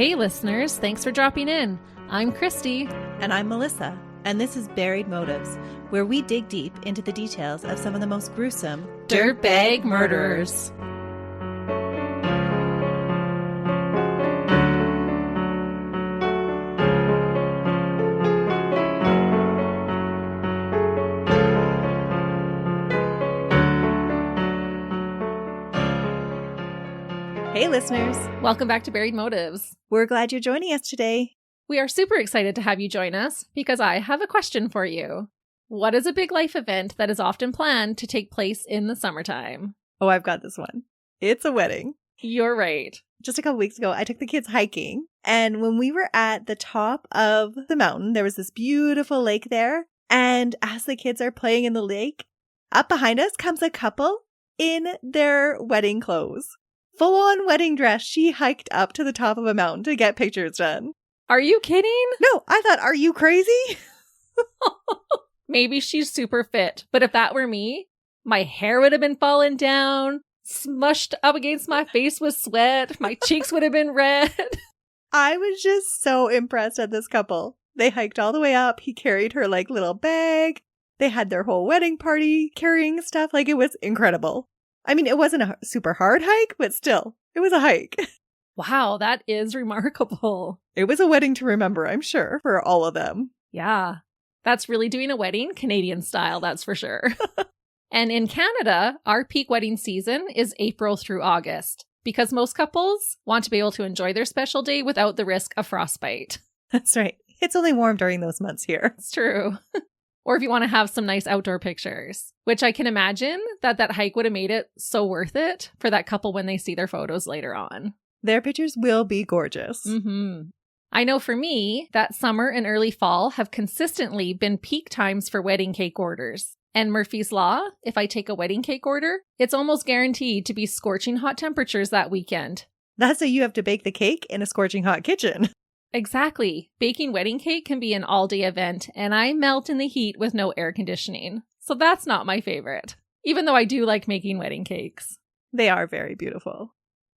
Hey listeners, thanks for dropping in. I'm Christy. And I'm Melissa, and this is Buried Motives, where we dig deep into the details of some of the most gruesome dirtbag murderers. Hey listeners, Welcome back to Buried Motives. we're glad you're joining us today. We are super excited to have you join us because I have a question for you. What is a big life event that is often planned to take place in the summertime? Oh, I've got this one. It's a wedding. You're right. Just a couple weeks ago, I took the kids hiking, and when we were at the top of the mountain, there was this beautiful lake there, and as the kids are playing in the lake, up behind us comes a couple in their wedding clothes. Full-on wedding dress. She hiked up to the top of a mountain to get pictures done. Are you kidding? No, I thought, are you crazy? Maybe she's super fit, but if that were me, my hair would have been falling down, smushed up against my face with sweat, my cheeks would have been red. I was just so impressed at this couple. They hiked all the way up. He carried her like little bag. They had their whole wedding party carrying stuff. Like, it was incredible. I mean, it wasn't a super hard hike, but still, it was a hike. Wow, that is remarkable. It was a wedding to remember, I'm sure, for all of them. Yeah, that's really doing a wedding Canadian style, that's for sure. And in Canada, our peak wedding season is April through August because most couples want to be able to enjoy their special day without the risk of frostbite. That's right. It's only warm during those months here. It's true. Or if you want to have some nice outdoor pictures, which I can imagine that hike would have made it so worth it for that couple when they see their photos later on. Their pictures will be gorgeous. Mm-hmm. I know for me that summer and early fall have consistently been peak times for wedding cake orders. And Murphy's Law, if I take a wedding cake order, it's almost guaranteed to be scorching hot temperatures that weekend. That's so you have to bake the cake in a scorching hot kitchen. Exactly. Baking wedding cake can be an all-day event, and I melt in the heat with no air conditioning. So that's not my favorite, even though I do like making wedding cakes. They are very beautiful.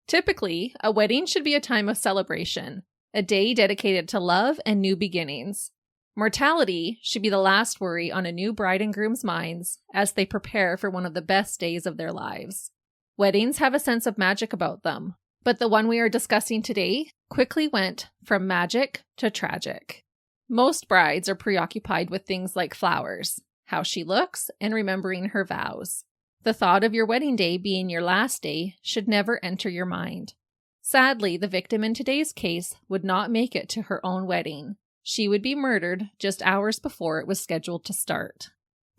Typically, a wedding should be a time of celebration, a day dedicated to love and new beginnings. Mortality should be the last worry on a new bride and groom's minds as they prepare for one of the best days of their lives. Weddings have a sense of magic about them, but the one we are discussing today quickly went from magic to tragic. Most brides are preoccupied with things like flowers, how she looks, and remembering her vows. The thought of your wedding day being your last day should never enter your mind. Sadly, the victim in today's case would not make it to her own wedding. She would be murdered just hours before it was scheduled to start.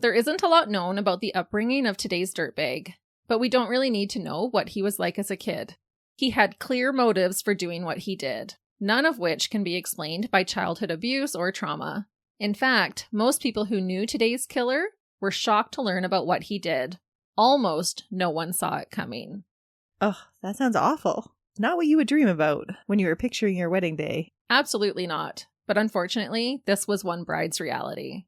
There isn't a lot known about the upbringing of today's dirtbag, but we don't really need to know what he was like as a kid. He had clear motives for doing what he did, none of which can be explained by childhood abuse or trauma. In fact, most people who knew today's killer were shocked to learn about what he did. Almost no one saw it coming. Oh, that sounds awful. Not what you would dream about when you were picturing your wedding day. Absolutely not. But unfortunately, this was one bride's reality.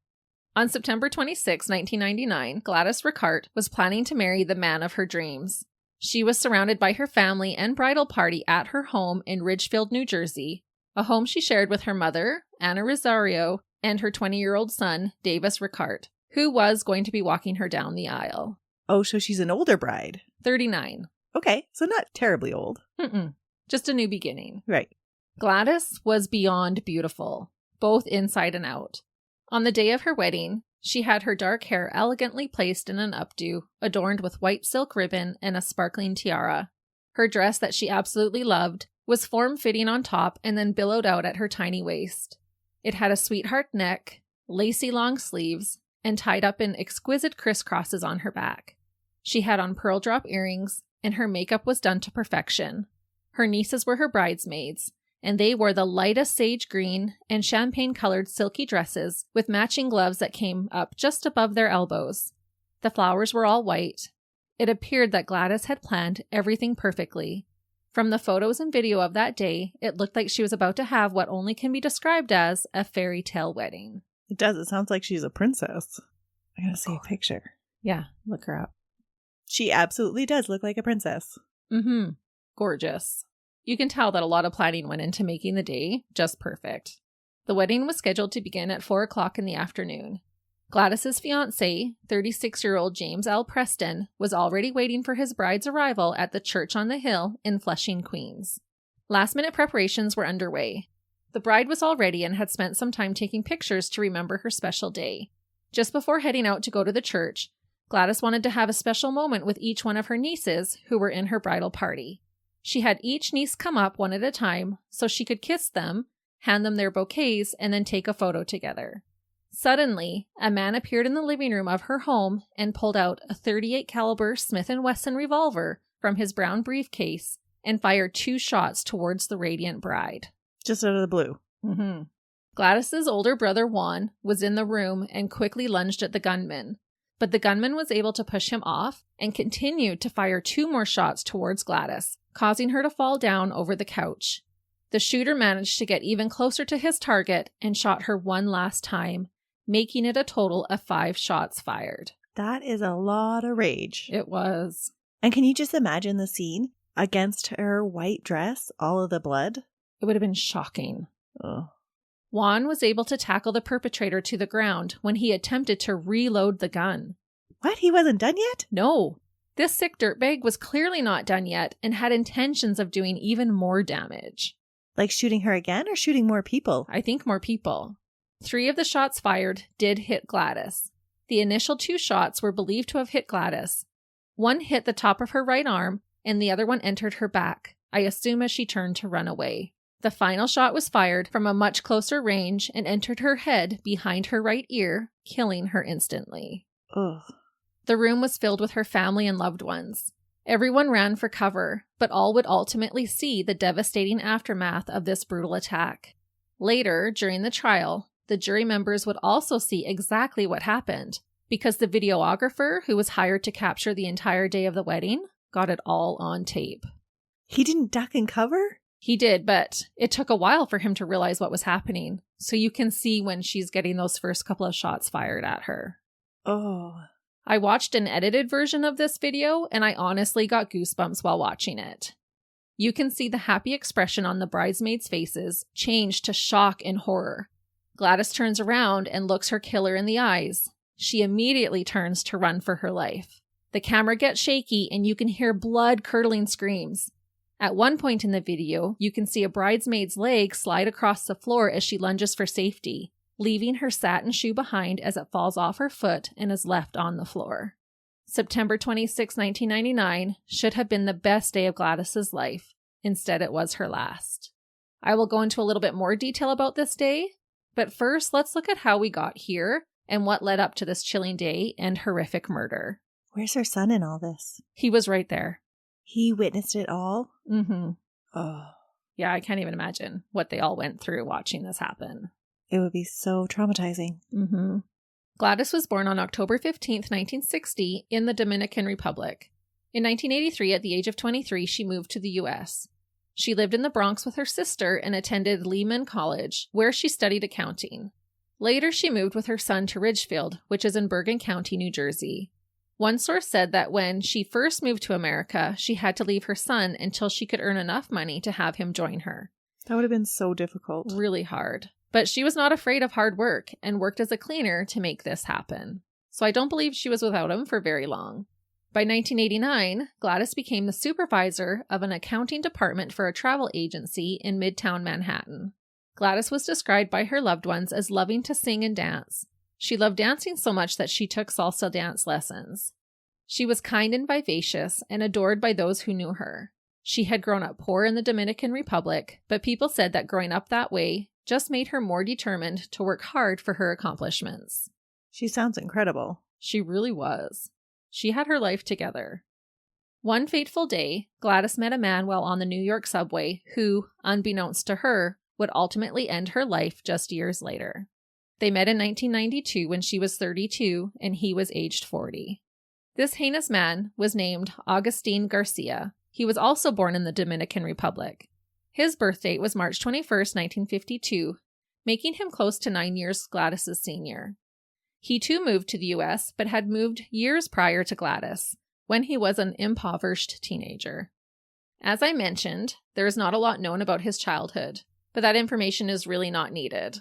On September 26, 1999, Gladys Ricart was planning to marry the man of her dreams. She was surrounded by her family and bridal party at her home in Ridgefield, New Jersey, a home she shared with her mother, Anna Rosario, and her 20-year-old son, Davis Ricart, who was going to be walking her down the aisle. Oh, so she's an older bride. 39. Okay, so not terribly old. Just a new beginning. Right. Gladys was beyond beautiful, both inside and out. On the day of her wedding, she had her dark hair elegantly placed in an updo, adorned with white silk ribbon and a sparkling tiara. Her dress that she absolutely loved was form-fitting on top and then billowed out at her tiny waist. It had a sweetheart neck, lacy long sleeves, and tied up in exquisite crisscrosses on her back. She had on pearl drop earrings, and her makeup was done to perfection. Her nieces were her bridesmaids, and they wore the lightest sage green and champagne-colored silky dresses with matching gloves that came up just above their elbows. The flowers were all white. It appeared that Gladys had planned everything perfectly. From the photos and video of that day, it looked like she was about to have what only can be described as a fairy tale wedding. It does. It sounds like she's a princess. I gotta see a picture. Yeah, look her up. She absolutely does look like a princess. Gorgeous. You can tell that a lot of planning went into making the day just perfect. The wedding was scheduled to begin at 4 o'clock in the afternoon. Gladys's fiancé, 36-year-old James L. Preston, was already waiting for his bride's arrival at the church on the hill in Flushing, Queens. Last-minute preparations were underway. The bride was all ready and had spent some time taking pictures to remember her special day. Just before heading out to go to the church, Gladys wanted to have a special moment with each one of her nieces who were in her bridal party. She had each niece come up one at a time so she could kiss them, hand them their bouquets, and then take a photo together. Suddenly, a man appeared in the living room of her home and pulled out a .38 caliber Smith & Wesson revolver from his brown briefcase and fired 2 shots towards the radiant bride. Just out of the blue. Mm-hmm. Gladys's older brother Juan was in the room and quickly lunged at the gunman, but the gunman was able to push him off and continued to fire 2 more shots towards Gladys, causing her to fall down over the couch. The shooter managed to get even closer to his target and shot her one last time, making it a total of 5 shots fired. That is a lot of rage. It was. And can you just imagine the scene? Against her white dress, all of the blood? It would have been shocking. Oh. Juan was able to tackle the perpetrator to the ground when he attempted to reload the gun. What? He wasn't done yet? No. This sick dirtbag was clearly not done yet and had intentions of doing even more damage. Like shooting her again or shooting more people? I think more people. 3 of the shots fired did hit Gladys. The initial 2 shots were believed to have hit Gladys. One hit the top of her right arm, and the other one entered her back, I assume as she turned to run away. The final shot was fired from a much closer range and entered her head behind her right ear, killing her instantly. Ugh. The room was filled with her family and loved ones. Everyone ran for cover, but all would ultimately see the devastating aftermath of this brutal attack. Later, during the trial, the jury members would also see exactly what happened, because the videographer who was hired to capture the entire day of the wedding got it all on tape. He didn't duck and cover? He did, but it took a while for him to realize what was happening. So you can see when she's getting those first couple of shots fired at her. Oh. I watched an edited version of this video, and I honestly got goosebumps while watching it. You can see the happy expression on the bridesmaids' faces change to shock and horror. Gladys turns around and looks her killer in the eyes. She immediately turns to run for her life. The camera gets shaky, and you can hear blood-curdling screams. At one point in the video, you can see a bridesmaid's leg slide across the floor as she lunges for safety, leaving her satin shoe behind as it falls off her foot and is left on the floor. September 26, 1999 should have been the best day of Gladys's life. Instead, it was her last. I will go into a little bit more detail about this day, but first, let's look at how we got here and what led up to this chilling day and horrific murder. Where's her son in all this? He was right there. He witnessed it all? Mm-hmm. Oh. Yeah, I can't even imagine what they all went through watching this happen. It would be so traumatizing. Mm-hmm. Gladys was born on October 15th, 1960, in the Dominican Republic. In 1983, at the age of 23, she moved to the U.S. She lived in the Bronx with her sister and attended Lehman College, where she studied accounting. Later, she moved with her son to Ridgefield, which is in Bergen County, New Jersey. One source said that when she first moved to America, she had to leave her son until she could earn enough money to have him join her. That would have been so difficult. Really hard. But she was not afraid of hard work and worked as a cleaner to make this happen. So I don't believe she was without him for very long. By 1989, Gladys became the supervisor of an accounting department for a travel agency in Midtown Manhattan. Gladys was described by her loved ones as loving to sing and dance. She loved dancing so much that she took salsa dance lessons. She was kind and vivacious and adored by those who knew her. She had grown up poor in the Dominican Republic, but people said that growing up that way just made her more determined to work hard for her accomplishments. She sounds incredible. She really was. She had her life together. One fateful day, Gladys met a man while on the New York subway who, unbeknownst to her, would ultimately end her life just years later. They met in 1992 when she was 32 and he was aged 40. This heinous man was named Agustin Garcia. He was also born in the Dominican Republic. His birth date was March 21st, 1952, making him close to 9 years Gladys's senior. He too moved to the U.S., but had moved years prior to Gladys, when he was an impoverished teenager. As I mentioned, there is not a lot known about his childhood, but that information is really not needed.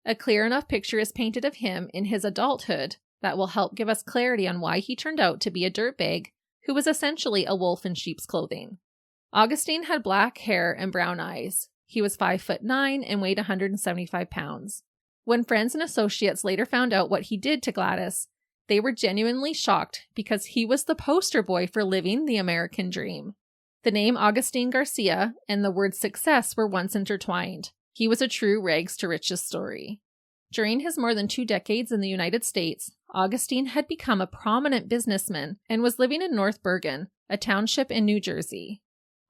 A clear enough picture is painted of him in his adulthood that will help give us clarity on why he turned out to be a dirtbag who was essentially a wolf in sheep's clothing. Augustin had black hair and brown eyes. He was 5'9" and weighed 175 pounds. When friends and associates later found out what he did to Gladys, they were genuinely shocked because he was the poster boy for living the American dream. The name Agustin Garcia and the word success were once intertwined. He was a true rags to riches story. During his more than 2 decades in the United States, Augustin had become a prominent businessman and was living in North Bergen, a township in New Jersey.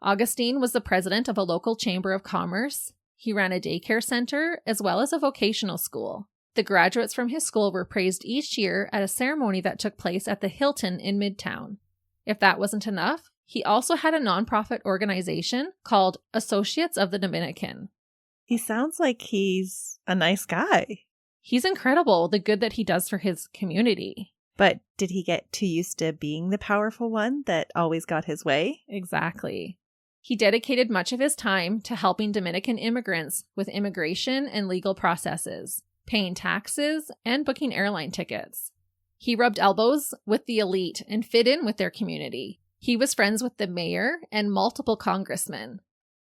Augustin was the president of a local chamber of commerce. He ran a daycare center as well as a vocational school. The graduates from his school were praised each year at a ceremony that took place at the Hilton in Midtown. If that wasn't enough, he also had a nonprofit organization called Associates of the Dominican. He sounds like he's a nice guy. He's incredible, the good that he does for his community. But did he get too used to being the powerful one that always got his way? Exactly. He dedicated much of his time to helping Dominican immigrants with immigration and legal processes, paying taxes, and booking airline tickets. He rubbed elbows with the elite and fit in with their community. He was friends with the mayor and multiple congressmen.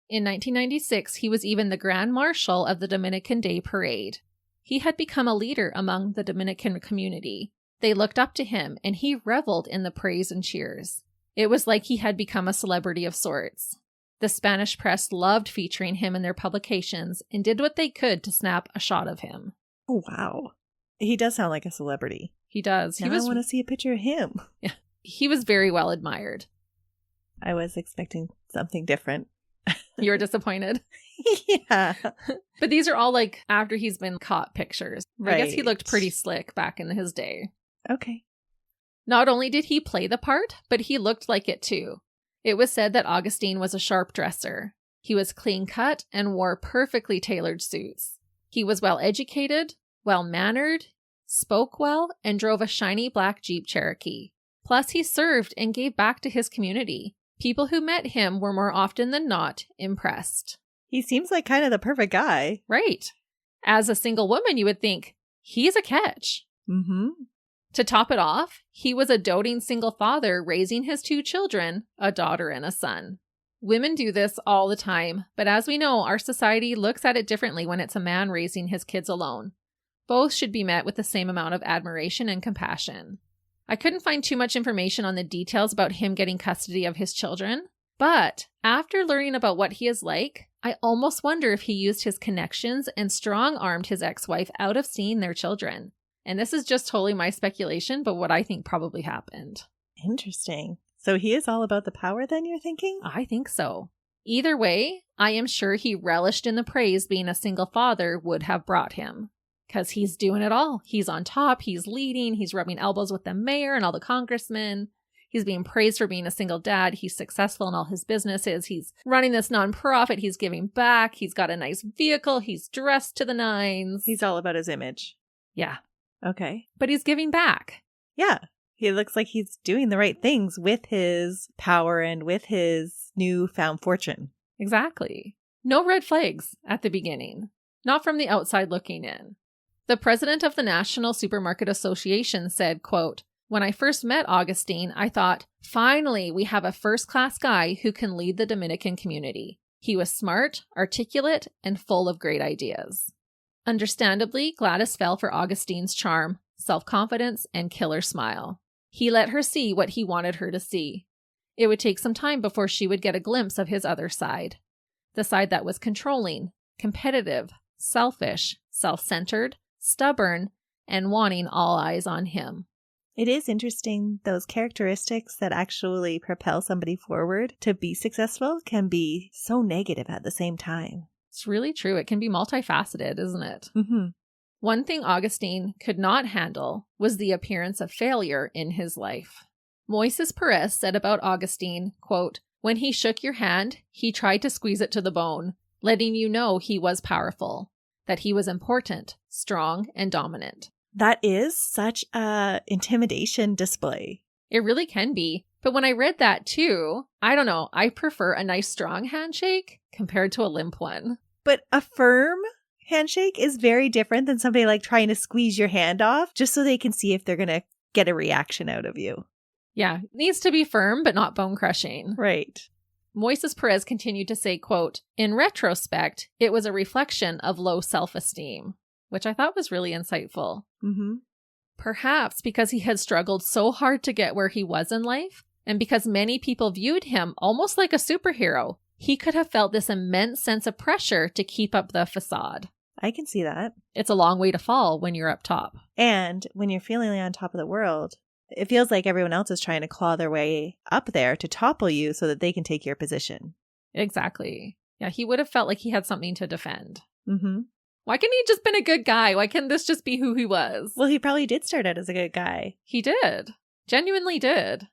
In 1996, he was even the Grand Marshal of the Dominican Day Parade. He had become a leader among the Dominican community. They looked up to him, and he reveled in the praise and cheers. It was like he had become a celebrity of sorts. The Spanish press loved featuring him in their publications and did what they could to snap a shot of him. Oh, wow. He does sound like a celebrity. He does. I want to see a picture of him. Yeah, he was very well admired. I was expecting something different. You were disappointed? Yeah. But these are all like after he's been caught pictures. Right. I guess he looked pretty slick back in his day. Okay. Not only did he play the part, but he looked like it too. It was said that Augustin was a sharp dresser. He was clean-cut and wore perfectly tailored suits. He was well-educated, well-mannered, spoke well, and drove a shiny black Jeep Cherokee. Plus, he served and gave back to his community. People who met him were more often than not impressed. He seems like kind of the perfect guy. Right. As a single woman, you would think, he's a catch. Mm-hmm. To top it off, he was a doting single father raising his 2 children, a daughter and a son. Women do this all the time, but as we know, our society looks at it differently when it's a man raising his kids alone. Both should be met with the same amount of admiration and compassion. I couldn't find too much information on the details about him getting custody of his children, but after learning about what he is like, I almost wonder if he used his connections and strong-armed his ex-wife out of seeing their children. And this is just totally my speculation, but what I think probably happened. Interesting. So he is all about the power then, you're thinking? I think so. Either way, I am sure he relished in the praise being a single father would have brought him. Because he's doing it all. He's on top, he's leading, he's rubbing elbows with the mayor and all the congressmen. He's being praised for being a single dad. He's successful in all his businesses. He's running this nonprofit. He's giving back. He's got a nice vehicle. He's dressed to the nines. He's all about his image. Yeah. Okay. But he's giving back. Yeah. He looks like he's doing the right things with his power and with his newfound fortune. Exactly. No red flags at the beginning. Not from the outside looking in. The president of the National Supermarket Association said, quote, "When I first met Augustin, I thought, finally, we have a first-class guy who can lead the Dominican community. He was smart, articulate, and full of great ideas." Understandably, Gladys fell for Augustin's charm, self-confidence, and killer smile. He let her see what he wanted her to see. It would take some time before she would get a glimpse of his other side. The side that was controlling, competitive, selfish, self-centered, stubborn, and wanting all eyes on him. It is interesting, those characteristics that actually propel somebody forward to be successful can be so negative at the same time. It's really true. It can be multifaceted, isn't it? Mm-hmm. One thing Augustin could not handle was the appearance of failure in his life. Moises Perez said about Augustin, quote, "When he shook your hand, he tried to squeeze it to the bone, letting you know he was powerful, that he was important, strong, and dominant." That is such a intimidation display. It really can be, But when I read that too, I don't know, I prefer a nice strong handshake compared to a limp one. But a firm handshake is very different than somebody like trying to squeeze your hand off just so they can see if they're going to get a reaction out of you. Yeah, it needs to be firm, but not bone crushing. Right. Moises Perez continued to say, quote, "In retrospect, it was a reflection of low self-esteem," which I thought was really insightful. Mm-hmm. Perhaps because he had struggled so hard to get where he was in life, and because many people viewed him almost like a superhero, he could have felt this immense sense of pressure to keep up the facade. I can see that. It's a long way to fall when you're up top. And when you're feeling on top of the world, it feels like everyone else is trying to claw their way up there to topple you so that they can take your position. Exactly. Yeah, he would have felt like he had something to defend. Mm-hmm. Why couldn't he just been a good guy? Why can't this just be who he was? Well, he probably did start out as a good guy. He did. Genuinely did.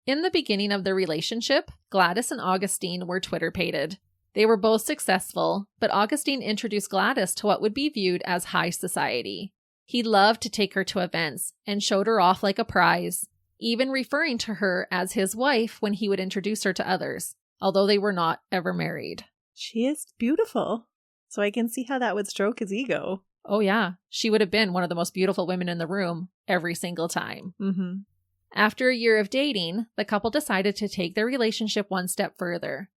In the beginning of their relationship, Gladys and Augustine were Twitter-pated. They were both successful, but Augustine introduced Gladys to what would be viewed as high society. He loved to take her to events and showed her off like a prize, even referring to her as his wife when he would introduce her to others, although they were not ever married. She is beautiful, so I can see how that would stroke his ego. Oh yeah, she would have been one of the most beautiful women in the room every single time. Mm-hmm. After a year of dating, the couple decided to take their relationship one step further.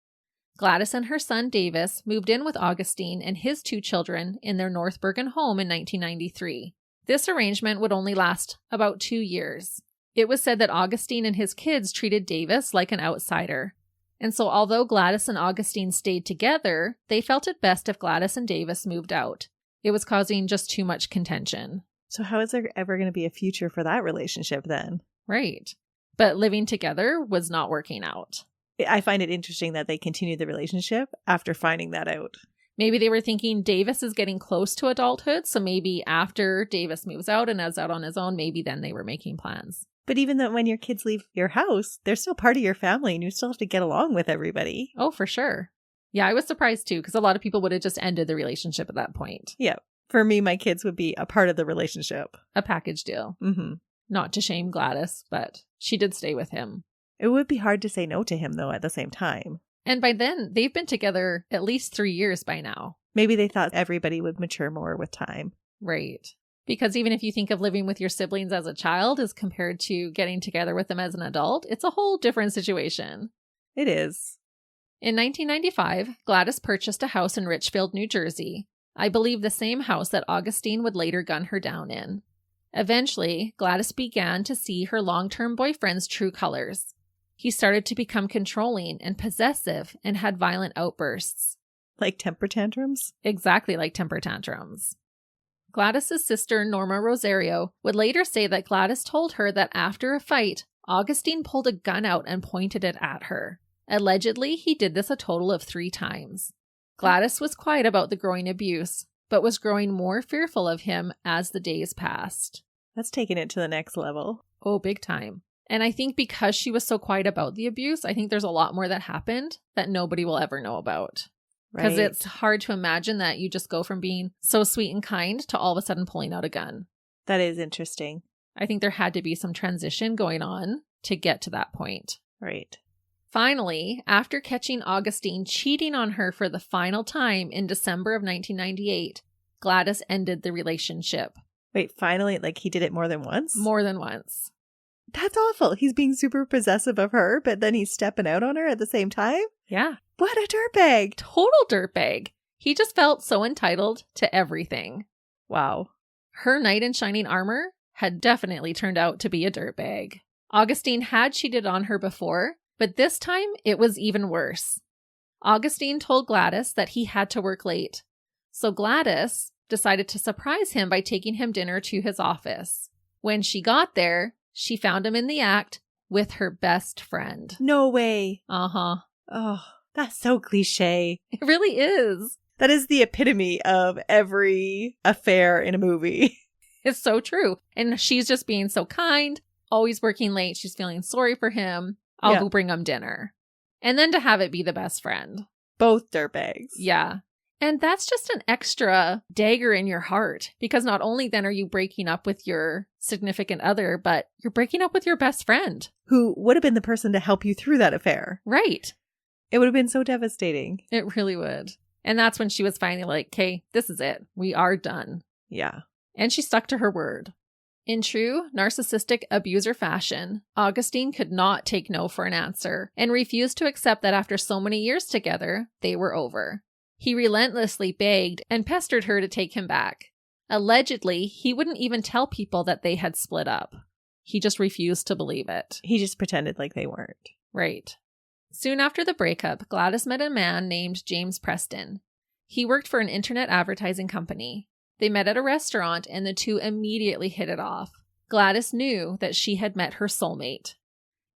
Gladys and her son Davis moved in with Augustine and his 2 children in their North Bergen home in 1993. This arrangement would only last about 2 years. It was said that Augustine and his kids treated Davis like an outsider. And so although Gladys and Augustine stayed together, they felt it best if Gladys and Davis moved out. It was causing just too much contention. So how is there ever going to be a future for that relationship then? Right. But living together was not working out. I find it interesting that they continued the relationship after finding that out. Maybe they were thinking Davis is getting close to adulthood, so maybe after Davis moves out and is out on his own, maybe then they were making plans. But even though when your kids leave your house, they're still part of your family and you still have to get along with everybody. Oh, for sure. Yeah, I was surprised too, because a lot of people would have just ended the relationship at that point. Yeah. For me, my kids would be a part of the relationship. A package deal. Mm-hmm. Not to shame Gladys, but she did stay with him. It would be hard to say no to him, though, at the same time. And by then, they've been together at least 3 years by now. Maybe they thought everybody would mature more with time. Right. Because even if you think of living with your siblings as a child as compared to getting together with them as an adult, it's a whole different situation. It is. In 1995, Gladys purchased a house in Richfield, New Jersey. I believe the same house that Augustine would later gun her down in. Eventually, Gladys began to see her long-term boyfriend's true colors. He started to become controlling and possessive and had violent outbursts. Like temper tantrums? Exactly like temper tantrums. Gladys's sister, Norma Rosario, would later say that Gladys told her that after a fight, Augustine pulled a gun out and pointed it at her. Allegedly, he did this a total of 3 times. Gladys was quiet about the growing abuse, but was growing more fearful of him as the days passed. That's taking it to the next level. Oh, big time. And I think because she was so quiet about the abuse, I think there's a lot more that happened that nobody will ever know about. Because it's hard to imagine that you just go from being so sweet and kind to all of a sudden pulling out a gun. That is interesting. I think there had to be some transition going on to get to that point. Right. Finally, after catching Augustine cheating on her for the final time in December of 1998, Gladys ended the relationship. Wait, finally? Like he did it more than once? More than once. That's awful. He's being super possessive of her, but then he's stepping out on her at the same time? Yeah. What a dirtbag. Total dirtbag. He just felt so entitled to everything. Wow. Her knight in shining armor had definitely turned out to be a dirtbag. Augustine had cheated on her before, but this time it was even worse. Augustine told Gladys that he had to work late. So Gladys decided to surprise him by taking him dinner to his office. When she got there, she found him in the act with her best friend. No way. Uh-huh. Oh, that's so cliche. It really is. That is the epitome of every affair in a movie. It's so true. And she's just being so kind, always working late. She's feeling sorry for him. I'll go bring him dinner. And then to have it be the best friend. Both dirtbags. Yeah. And that's just an extra dagger in your heart, because not only then are you breaking up with your significant other, but you're breaking up with your best friend. Who would have been the person to help you through that affair. Right. It would have been so devastating. It really would. And that's when she was finally like, okay, this is it. We are done. Yeah. And she stuck to her word. In true narcissistic abuser fashion, Agustin could not take no for an answer and refused to accept that after so many years together, they were over. He relentlessly begged and pestered her to take him back. Allegedly, he wouldn't even tell people that they had split up. He just refused to believe it. He just pretended like they weren't. Right. Soon after the breakup, Gladys met a man named James Preston. He worked for an internet advertising company. They met at a restaurant and the two immediately hit it off. Gladys knew that she had met her soulmate.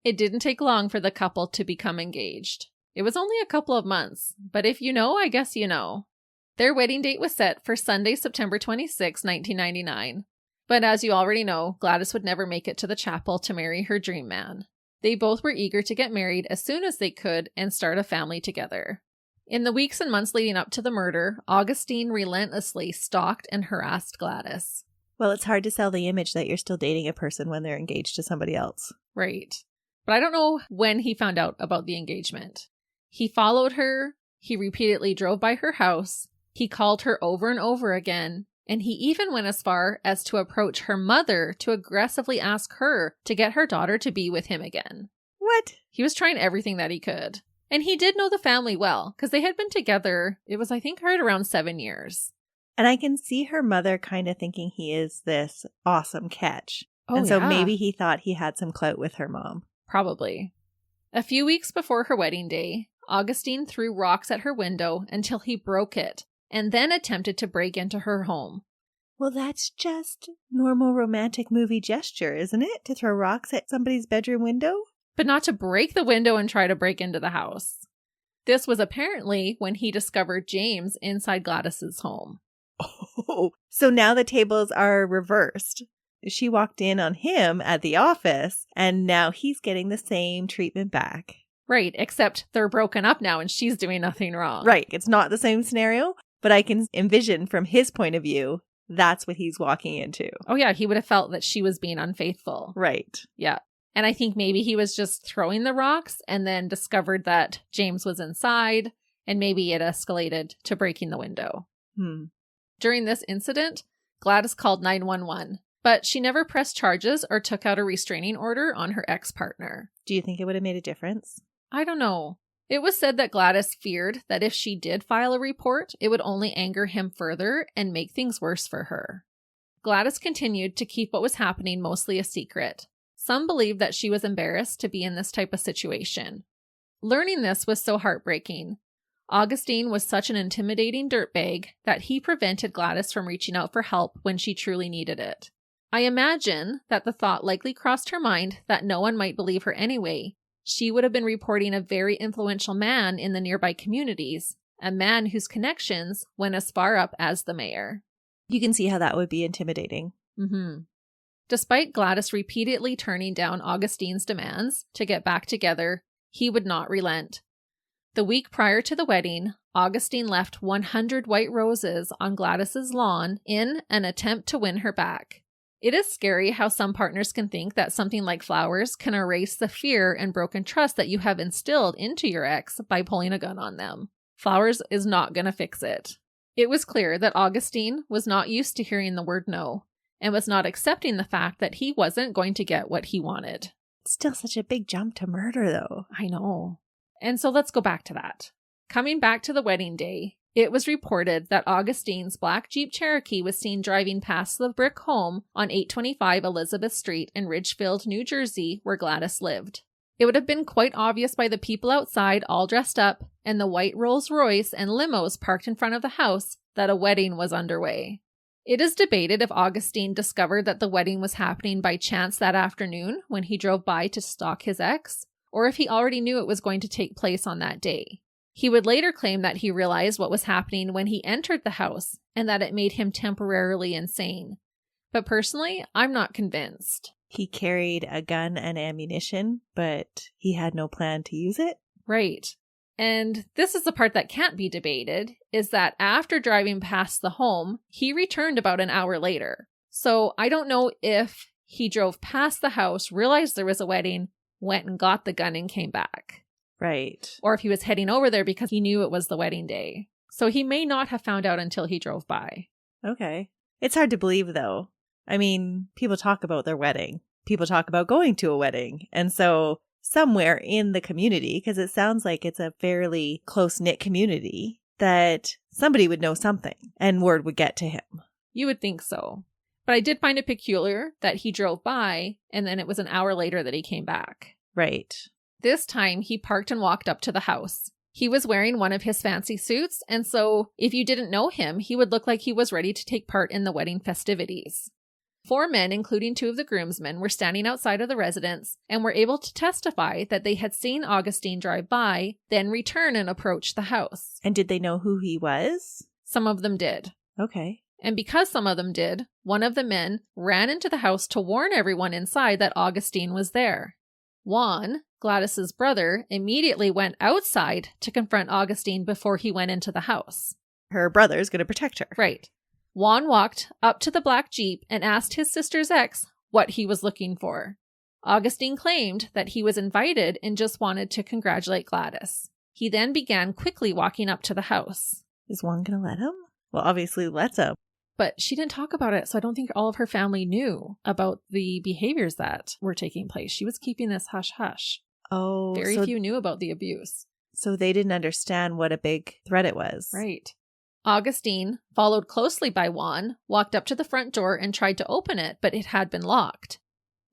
It didn't take long for the couple to become engaged. It was only a couple of months, but if you know, I guess you know. Their wedding date was set for Sunday, September 26, 1999. But as you already know, Gladys would never make it to the chapel to marry her dream man. They both were eager to get married as soon as they could and start a family together. In the weeks and months leading up to the murder, Agustin relentlessly stalked and harassed Gladys. Well, it's hard to sell the image that you're still dating a person when they're engaged to somebody else. Right. But I don't know when he found out about the engagement. He followed her, he repeatedly drove by her house, he called her over and over again, and he even went as far as to approach her mother to aggressively ask her to get her daughter to be with him again. What? He was trying everything that he could. And he did know the family well, because they had been together, it was I think right around 7 years. And I can see her mother kind of thinking he is this awesome catch. Oh, and so yeah. maybe he thought he had some clout with her mom. Probably. A few weeks before her wedding day, Agustin threw rocks at her window until he broke it, and then attempted to break into her home. Well, that's just normal romantic movie gesture, isn't it? To throw rocks at somebody's bedroom window? But not to break the window and try to break into the house. This was apparently when he discovered James inside Gladys's home. Oh, so now the tables are reversed. She walked in on him at the office, and now he's getting the same treatment back. Right, except they're broken up now and she's doing nothing wrong. Right, it's not the same scenario, but I can envision from his point of view, that's what he's walking into. Oh yeah, he would have felt that she was being unfaithful. Right. Yeah. And I think maybe he was just throwing the rocks and then discovered that James was inside, and maybe it escalated to breaking the window. During this incident, Gladys called 911, but she never pressed charges or took out a restraining order on her ex-partner. Do you think it would have made a difference? I don't know. It was said that Gladys feared that if she did file a report, it would only anger him further and make things worse for her. Gladys continued to keep what was happening mostly a secret. Some believed that she was embarrassed to be in this type of situation. Learning this was so heartbreaking. Agustin was such an intimidating dirtbag that he prevented Gladys from reaching out for help when she truly needed it. I imagine that the thought likely crossed her mind that no one might believe her anyway. She would have been reporting a very influential man in the nearby communities, a man whose connections went as far up as the mayor. You can see how that would be intimidating. Despite Gladys repeatedly turning down Augustin's demands to get back together, he would not relent. The week prior to the wedding, Agustin left 100 white roses on Gladys's lawn in an attempt to win her back. It is scary how some partners can think that something like flowers can erase the fear and broken trust that you have instilled into your ex by pulling a gun on them. Flowers is not going to fix it. It was clear that Agustin was not used to hearing the word no, and was not accepting the fact that he wasn't going to get what he wanted. It's still such a big jump to murder, though. I know. And so let's go back to that. Coming back to the wedding day, it was reported that Augustin's black Jeep Cherokee was seen driving past the brick home on 825 Elizabeth Street in Ridgefield, New Jersey, where Gladys lived. It would have been quite obvious by the people outside all dressed up and the white Rolls Royce and limos parked in front of the house that a wedding was underway. It is debated if Agustin discovered that the wedding was happening by chance that afternoon when he drove by to stalk his ex, or if he already knew it was going to take place on that day. He would later claim that he realized what was happening when he entered the house and that it made him temporarily insane. But personally, I'm not convinced. He carried a gun and ammunition, but he had no plan to use it? Right. And this is the part that can't be debated, is that after driving past the home, he returned about an hour later. So I don't know if he drove past the house, realized there was a wedding, went and got the gun and came back. Right. Or if he was heading over there because he knew it was the wedding day. So he may not have found out until he drove by. Okay. It's hard to believe, though. I mean, people talk about their wedding. People talk about going to a wedding. And so somewhere in the community, because it sounds like it's a fairly close-knit community, that somebody would know something and word would get to him. You would think so. But I did find it peculiar that he drove by and then it was an hour later that he came back. Right. This time he parked and walked up to the house. He was wearing one of his fancy suits, and so if you didn't know him, he would look like he was ready to take part in the wedding festivities. 4 men, including 2 of the groomsmen, were standing outside of the residence and were able to testify that they had seen Agustin drive by, then return and approach the house. And did they know who he was? Some of them did. Okay. And because some of them did, one of the men ran into the house to warn everyone inside that Agustin was there. Juan, Gladys's brother, immediately went outside to confront Agustin before he went into the house. Her brother's going to protect her. Right. Juan walked up to the black Jeep and asked his sister's ex what he was looking for. Agustin claimed that he was invited and just wanted to congratulate Gladys. He then began quickly walking up to the house. Is Juan going to let him? Well, obviously lets him. But she didn't talk about it, so I don't think all of her family knew about the behaviors that were taking place. She was keeping this hush-hush. Oh. Very few knew about the abuse. So they didn't understand what a big threat it was. Right. Agustin, followed closely by Juan, walked up to the front door and tried to open it, but it had been locked.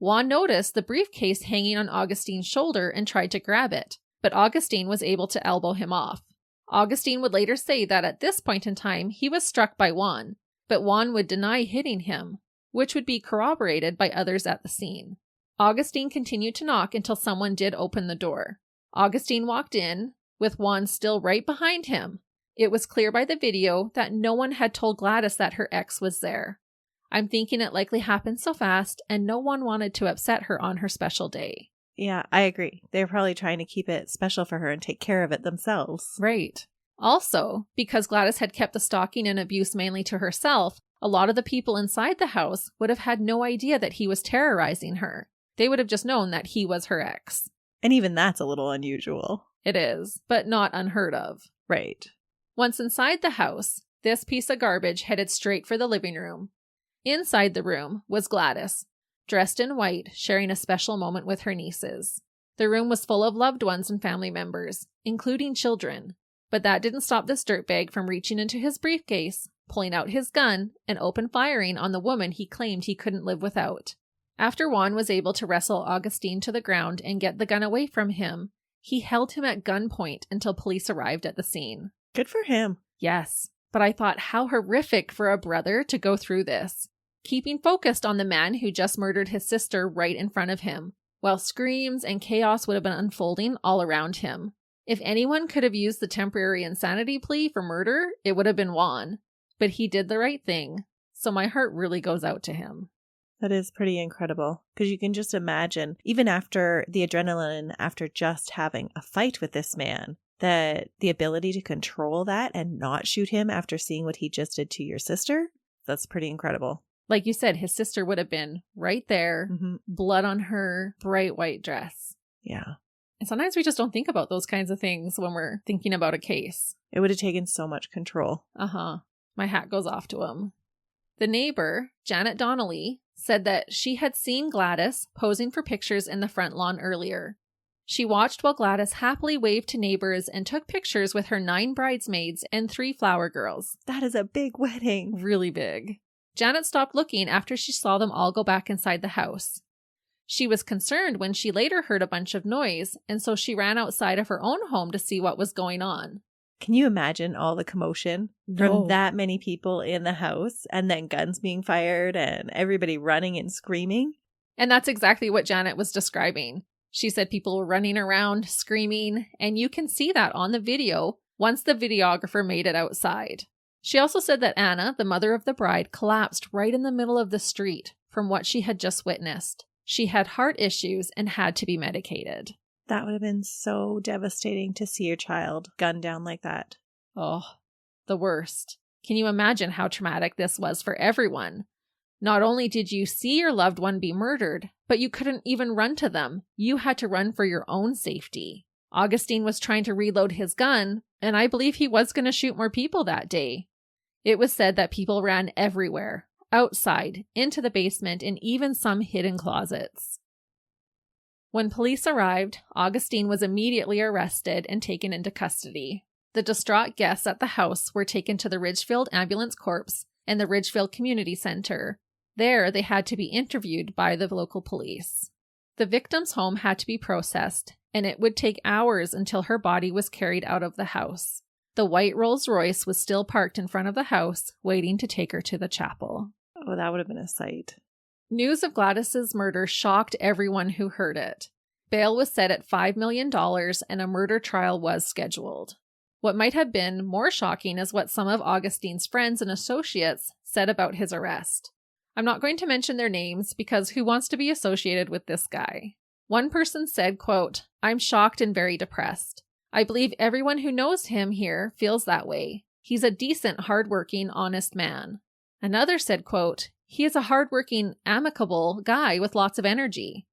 Juan noticed the briefcase hanging on Agustin's shoulder and tried to grab it, but Agustin was able to elbow him off. Agustin would later say that at this point in time, he was struck by Juan, but Juan would deny hitting him, which would be corroborated by others at the scene. Agustin continued to knock until someone did open the door. Agustin walked in, with Juan still right behind him. It was clear by the video that no one had told Gladys that her ex was there. I'm thinking it likely happened so fast, and no one wanted to upset her on her special day. Yeah, I agree. They're probably trying to keep it special for her and take care of it themselves. Right. Also, because Gladys had kept the stalking and abuse mainly to herself, a lot of the people inside the house would have had no idea that he was terrorizing her. They would have just known that he was her ex. And even that's a little unusual. It is, but not unheard of. Right. Once inside the house, this piece of garbage headed straight for the living room. Inside the room was Gladys, dressed in white, sharing a special moment with her nieces. The room was full of loved ones and family members, including children. But that didn't stop this dirtbag from reaching into his briefcase, pulling out his gun, and open firing on the woman he claimed he couldn't live without. After Juan was able to wrestle Agustin to the ground and get the gun away from him, he held him at gunpoint until police arrived at the scene. Good for him. Yes, but I thought how horrific for a brother to go through this, keeping focused on the man who just murdered his sister right in front of him, while screams and chaos would have been unfolding all around him. If anyone could have used the temporary insanity plea for murder, it would have been Juan. But he did the right thing, so my heart really goes out to him. That is pretty incredible, because you can just imagine, even after the adrenaline, after just having a fight with this man, that the ability to control that and not shoot him after seeing what he just did to your sister, that's pretty incredible. Like you said, his sister would have been right there, blood on her bright white dress. Yeah. And sometimes we just don't think about those kinds of things when we're thinking about a case. It would have taken so much control. My hat goes off to him. The neighbor, Janet Donnelly, said that she had seen Gladys posing for pictures in the front lawn earlier. She watched while Gladys happily waved to neighbors and took pictures with her 9 bridesmaids and 3 flower girls. That is a big wedding. Really big. Janet stopped looking after she saw them all go back inside the house. She was concerned when she later heard a bunch of noise, and so she ran outside of her own home to see what was going on. Can you imagine all the commotion from that many people in the house, and then guns being fired and everybody running and screaming? And that's exactly what Janet was describing. She said people were running around, screaming, and you can see that on the video once the videographer made it outside. She also said that Anna, the mother of the bride, collapsed right in the middle of the street from what she had just witnessed. She had heart issues and had to be medicated. That would have been so devastating to see your child gunned down like that. Oh, the worst. Can you imagine how traumatic this was for everyone? Not only did you see your loved one be murdered, but you couldn't even run to them. You had to run for your own safety. Augustin was trying to reload his gun, and I believe he was going to shoot more people that day. It was said that people ran everywhere, outside, into the basement, and even some hidden closets. When police arrived, Augustin was immediately arrested and taken into custody. The distraught guests at the house were taken to the Ridgefield Ambulance Corps and the Ridgefield Community Center. There, they had to be interviewed by the local police. The victim's home had to be processed, and it would take hours until her body was carried out of the house. The white Rolls-Royce was still parked in front of the house, waiting to take her to the chapel. Oh, that would have been a sight. News of Gladys's murder shocked everyone who heard it. Bail was set at $5 million, and a murder trial was scheduled. What might have been more shocking is what some of Augustin's friends and associates said about his arrest. I'm not going to mention their names because who wants to be associated with this guy? One person said, quote, "I'm shocked and very depressed. I believe everyone who knows him here feels that way. He's a decent, hardworking, honest man." Another said, quote, "He is a hardworking, amicable guy with lots of energy.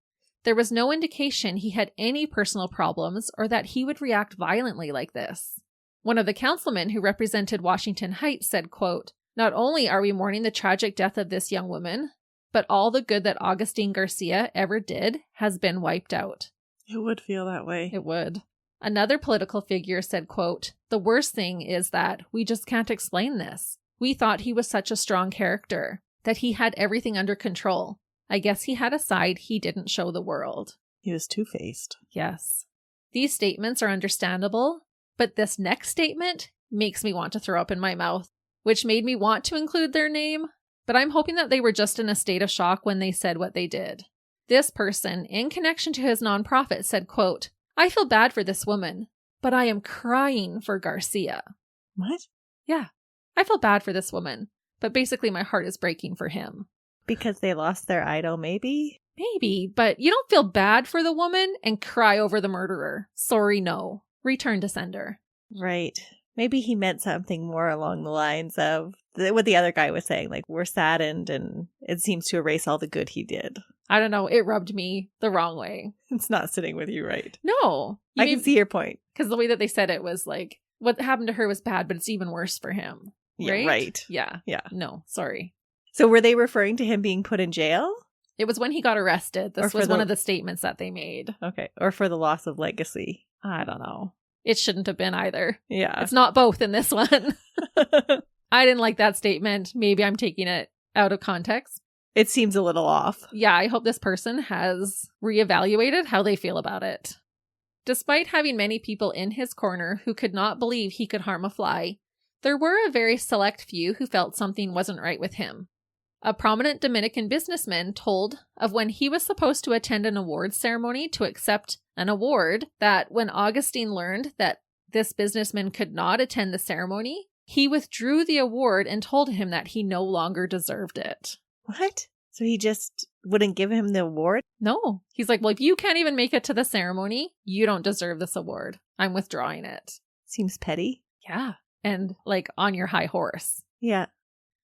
There was no indication he had any personal problems or that he would react violently like this." One of the councilmen who represented Washington Heights said, quote, "Not only are we mourning the tragic death of this young woman, but all the good that Agustin Garcia ever did has been wiped out." It would feel that way. It would. Another political figure said, quote, "The worst thing is that we just can't explain this. We thought he was such a strong character, that he had everything under control. I guess he had a side he didn't show the world." He was two-faced. Yes. These statements are understandable, but this next statement makes me want to throw up in my mouth, which made me want to include their name, but I'm hoping that they were just in a state of shock when they said what they did. This person, in connection to his nonprofit, said, quote, "I feel bad for this woman, but I am crying for Garcia." What? Yeah. I feel bad for this woman, but basically my heart is breaking for him. Because they lost their idol, maybe? Maybe, but you don't feel bad for the woman and cry over the murderer. Sorry, no. Return to sender. Right. Maybe he meant something more along the lines of what the other guy was saying, like, we're saddened and it seems to erase all the good he did. I don't know. It rubbed me the wrong way. It's not sitting with you right. No. I can see your point. Because the way that they said it was like, what happened to her was bad, but it's even worse for him. Yeah, right? right. Yeah. Yeah. No, sorry. So were they referring to him being put in jail? It was when he got arrested. This was one of the statements that they made. Okay. Or for the loss of legacy. I don't know. It shouldn't have been either. Yeah. It's not both in this one. I didn't like that statement. Maybe I'm taking it out of context. It seems a little off. Yeah, I hope this person has reevaluated how they feel about it. Despite having many people in his corner who could not believe he could harm a fly, there were a very select few who felt something wasn't right with him. A prominent Dominican businessman told of when he was supposed to attend an awards ceremony to accept an award, that when Augustin learned that this businessman could not attend the ceremony, he withdrew the award and told him that he no longer deserved it. What? So he just wouldn't give him the award? No. He's like, well, if you can't even make it to the ceremony, you don't deserve this award. I'm withdrawing it. Seems petty. Yeah. And like on your high horse. Yeah.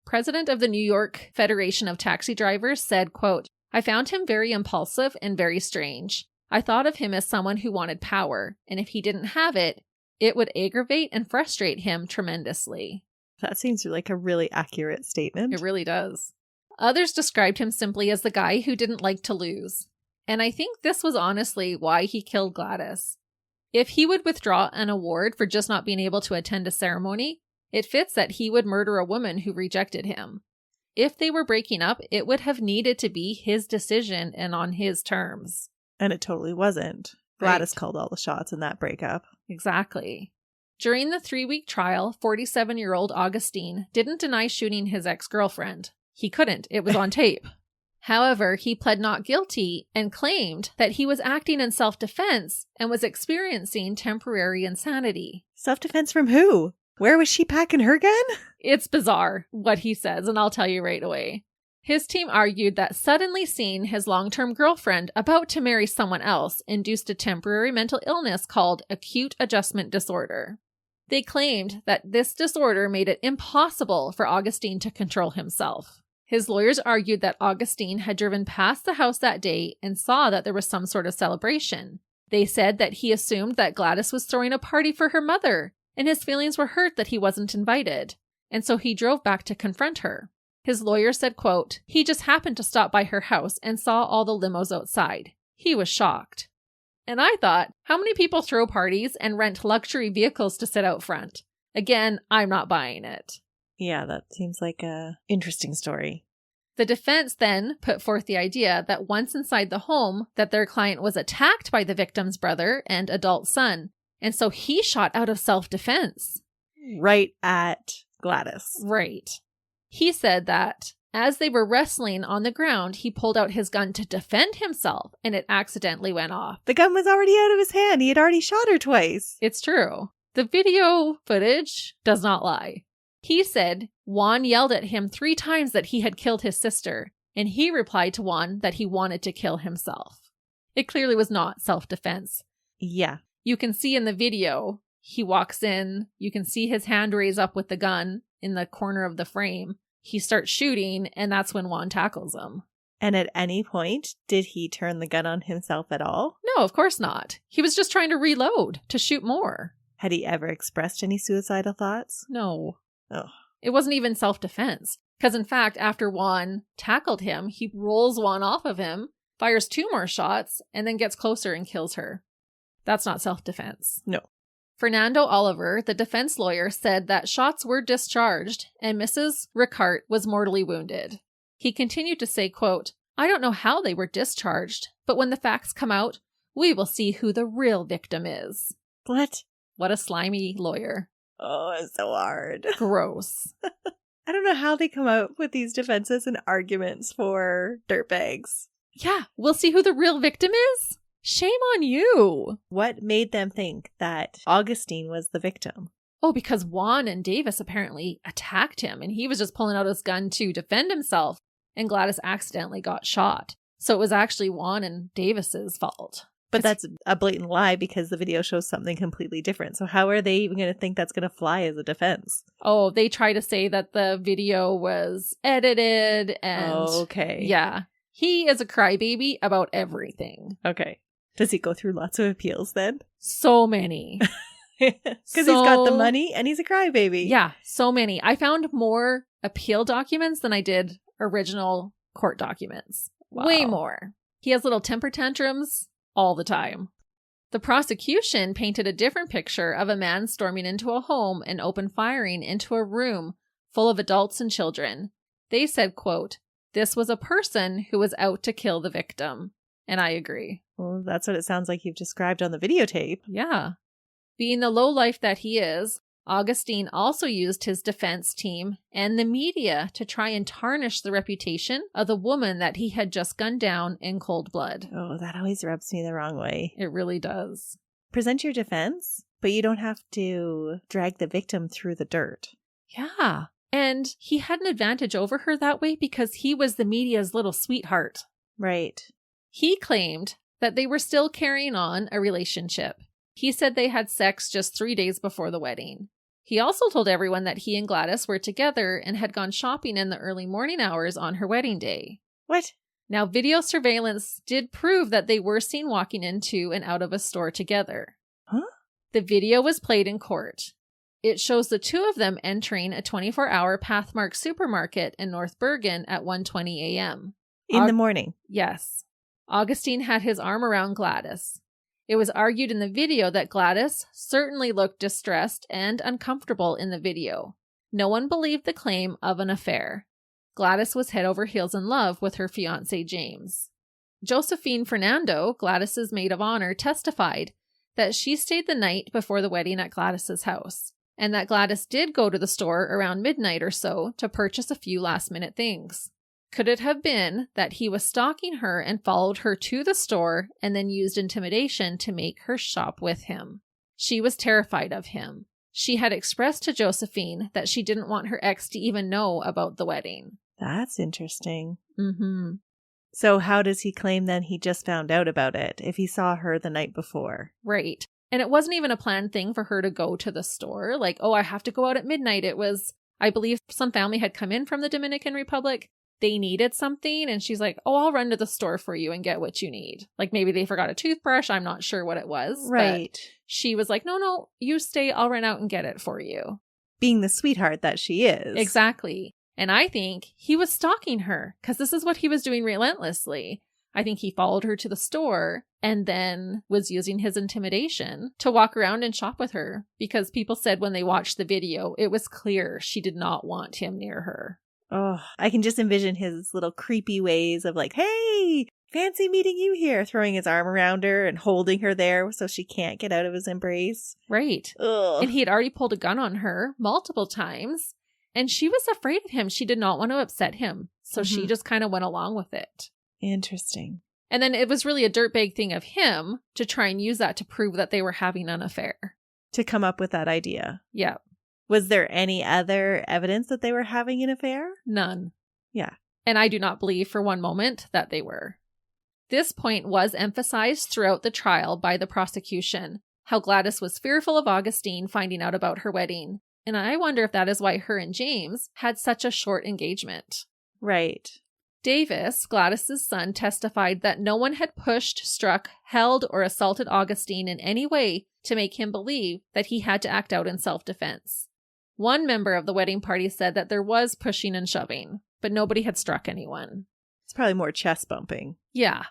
President of the New York Federation of Taxi Drivers said, quote, "I found him very impulsive and very strange. I thought of him as someone who wanted power, and if he didn't have it, it would aggravate and frustrate him tremendously." That seems like a really accurate statement. It really does. Others described him simply as the guy who didn't like to lose. And I think this was honestly why he killed Gladys. If he would withdraw an award for just not being able to attend a ceremony, it fits that he would murder a woman who rejected him. If they were breaking up, it would have needed to be his decision and on his terms. And it totally wasn't. Gladys called all the shots in that breakup. Exactly. During the 3-week trial, 47-year-old Augustin didn't deny shooting his ex-girlfriend. He couldn't. It was on tape. However, he pled not guilty and claimed that he was acting in self-defense and was experiencing temporary insanity. Self-defense from who? Where was she packing her gun? It's bizarre what he says, and I'll tell you right away. His team argued that suddenly seeing his long-term girlfriend about to marry someone else induced a temporary mental illness called acute adjustment disorder. They claimed that this disorder made it impossible for Agustin to control himself. His lawyers argued that Agustin had driven past the house that day and saw that there was some sort of celebration. They said that he assumed that Gladys was throwing a party for her mother, and his feelings were hurt that he wasn't invited, and so he drove back to confront her. His lawyer said, quote, "He just happened to stop by her house and saw all the limos outside. He was shocked." And I thought, how many people throw parties and rent luxury vehicles to sit out front? Again, I'm not buying it. Yeah, that seems like a interesting story. The defense then put forth the idea that once inside the home, that their client was attacked by the victim's brother and adult son, and so he shot out of self-defense. Right at Gladys. Right. He said that as they were wrestling on the ground, he pulled out his gun to defend himself, and it accidentally went off. The gun was already out of his hand. He had already shot her twice. It's true. The video footage does not lie. He said Juan yelled at him 3 times that he had killed his sister, and he replied to Juan that he wanted to kill himself. It clearly was not self-defense. Yeah. You can see in the video, he walks in, you can see his hand raise up with the gun in the corner of the frame. He starts shooting, and that's when Juan tackles him. And at any point, did he turn the gun on himself at all? No, of course not. He was just trying to reload, to shoot more. Had he ever expressed any suicidal thoughts? No. Oh. It wasn't even self-defense. Because in fact, after Juan tackled him, he rolls Juan off of him, fires 2 more shots, and then gets closer and kills her. That's not self-defense. No. Fernando Oliver, the defense lawyer, said that shots were discharged and Mrs. Ricart was mortally wounded. He continued to say, quote, "I don't know how they were discharged, but when the facts come out, we will see who the real victim is." What? What a slimy lawyer. Oh, it's so hard. Gross. I don't know how they come up with these defenses and arguments for dirtbags. Yeah, we'll see who the real victim is? Shame on you. What made them think that Agustin was the victim? Oh, because Juan and Davis apparently attacked him and he was just pulling out his gun to defend himself and Gladys accidentally got shot. So it was actually Juan and Davis's fault. But that's a blatant lie because the video shows something completely different. So how are they even going to think that's going to fly as a defense? Oh, they try to say that the video was edited and... Oh, okay. Yeah. He is a crybaby about everything. Okay. Does he go through lots of appeals then? So many. Because he's got the money and he's a crybaby. Yeah, so many. I found more appeal documents than I did original court documents. Wow. Way more. He has little temper tantrums all the time. The prosecution painted a different picture of a man storming into a home and open firing into a room full of adults and children. They said, quote, "This was a person who was out to kill the victim." And I agree. Well, that's what it sounds like you've described on the videotape. Yeah. Being the lowlife that he is, Agustin also used his defense team and the media to try and tarnish the reputation of the woman that he had just gunned down in cold blood. Oh, that always rubs me the wrong way. It really does. Present your defense, but you don't have to drag the victim through the dirt. Yeah. And he had an advantage over her that way because he was the media's little sweetheart. Right. He claimed that they were still carrying on a relationship. He said they had sex just 3 days before the wedding. He also told everyone that he and Gladys were together and had gone shopping in the early morning hours on her wedding day. What? Now, video surveillance did prove that they were seen walking into and out of a store together. Huh? The video was played in court. It shows the 2 of them entering a 24-hour Pathmark supermarket in North Bergen at 1:20 a.m. In the morning? Yes. Agustin had his arm around Gladys. It was argued in the video that Gladys certainly looked distressed and uncomfortable in the video. No one believed the claim of an affair. Gladys was head over heels in love with her fiancé, James. Josephine Fernando, Gladys's maid of honor, testified that she stayed the night before the wedding at Gladys's house, and that Gladys did go to the store around midnight or so to purchase a few last-minute things. Could it have been that he was stalking her and followed her to the store and then used intimidation to make her shop with him? She was terrified of him. She had expressed to Josephine that she didn't want her ex to even know about the wedding. That's interesting. Mm-hmm. So how does he claim then he just found out about it if he saw her the night before? Right. And it wasn't even a planned thing for her to go to the store. Like, oh, I have to go out at midnight. It was, I believe some family had come in from the Dominican Republic. They needed something. And she's like, oh, I'll run to the store for you and get what you need. Like maybe they forgot a toothbrush. I'm not sure what it was. Right. But she was like, no, you stay. I'll run out and get it for you. Being the sweetheart that she is. Exactly. And I think he was stalking her because this is what he was doing relentlessly. I think he followed her to the store and then was using his intimidation to walk around and shop with her because people said when they watched the video, it was clear she did not want him near her. Oh, I can just envision his little creepy ways of like, hey, fancy meeting you here, throwing his arm around her and holding her there so she can't get out of his embrace. Right. Ugh. And he had already pulled a gun on her multiple times and she was afraid of him. She did not want to upset him. So she just kind of went along with it. Interesting. And then it was really a dirtbag thing of him to try and use that to prove that they were having an affair. To come up with that idea. Yeah. Was there any other evidence that they were having an affair? None. Yeah. And I do not believe for one moment that they were. This point was emphasized throughout the trial by the prosecution, how Gladys was fearful of Augustine finding out about her wedding. And I wonder if that is why her and James had such a short engagement. Right. Davis, Gladys's son, testified that no one had pushed, struck, held, or assaulted Augustine in any way to make him believe that he had to act out in self-defense. One member of the wedding party said that there was pushing and shoving, but nobody had struck anyone. It's probably more chest bumping. Yeah.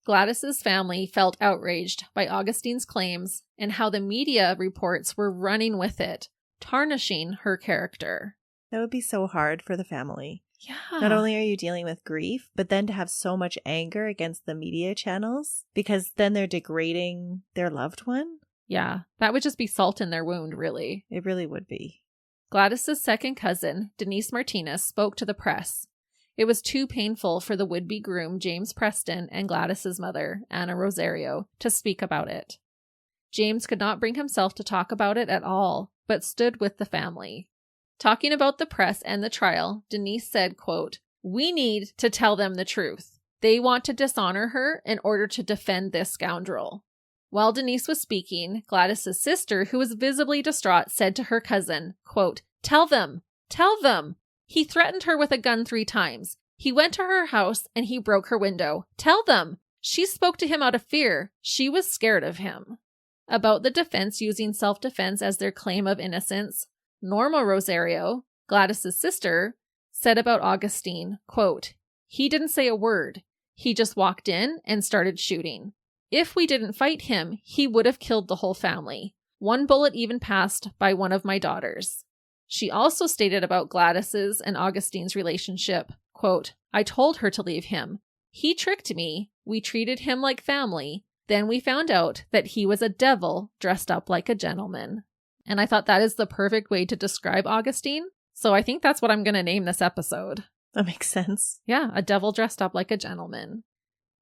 Gladys's family felt outraged by Augustine's claims and how the media reports were running with it, tarnishing her character. That would be so hard for the family. Yeah. Not only are you dealing with grief, but then to have so much anger against the media channels because then they're degrading their loved one. Yeah, that would just be salt in their wound, really. It really would be. Gladys's second cousin, Denise Martinez, spoke to the press. It was too painful for the would-be groom, James Preston, and Gladys's mother, Anna Rosario, to speak about it. James could not bring himself to talk about it at all, but stood with the family. Talking about the press and the trial, Denise said, quote, "We need to tell them the truth. They want to dishonor her in order to defend this scoundrel." While Denise was speaking, Gladys's sister, who was visibly distraught, said to her cousin, quote, Tell them! He threatened her with a gun 3 times. He went to her house and he broke her window. Tell them! She spoke to him out of fear. She was scared of him." About the defense using self-defense as their claim of innocence, Norma Rosario, Gladys's sister, said about Augustine, quote, "He didn't say a word. He just walked in and started shooting. If we didn't fight him, he would have killed the whole family. 1 bullet even passed by one of my daughters." She also stated about Gladys's and Augustine's relationship, quote, "I told her to leave him. He tricked me. We treated him like family. Then we found out that he was a devil dressed up like a gentleman." And I thought that is the perfect way to describe Augustine. So I think that's what I'm going to name this episode. That makes sense. Yeah, a devil dressed up like a gentleman.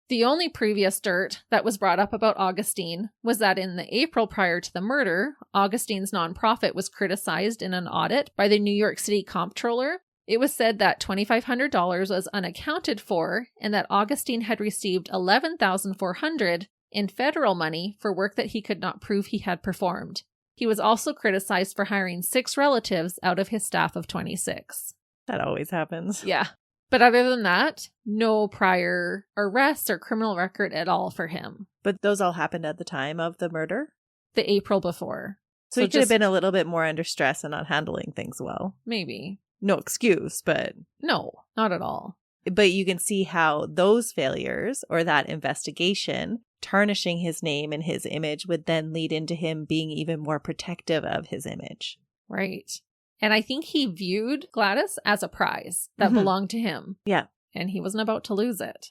The only previous dirt that was brought up about Augustine was that in the April prior to the murder, Augustine's nonprofit was criticized in an audit by the New York City comptroller. It was said that $2,500 was unaccounted for and that Augustine had received $11,400 in federal money for work that he could not prove he had performed. He was also criticized for hiring 6 relatives out of his staff of 26. That always happens. Yeah. But other than that, no prior arrests or criminal record at all for him. But those all happened at the time of the murder? The April before. So he could have been a little bit more under stress and not handling things well. Maybe. No excuse, but... No, not at all. But you can see how those failures or that investigation tarnishing his name and his image would then lead into him being even more protective of his image. Right. And I think he viewed Gladys as a prize that belonged to him. Yeah. And he wasn't about to lose it.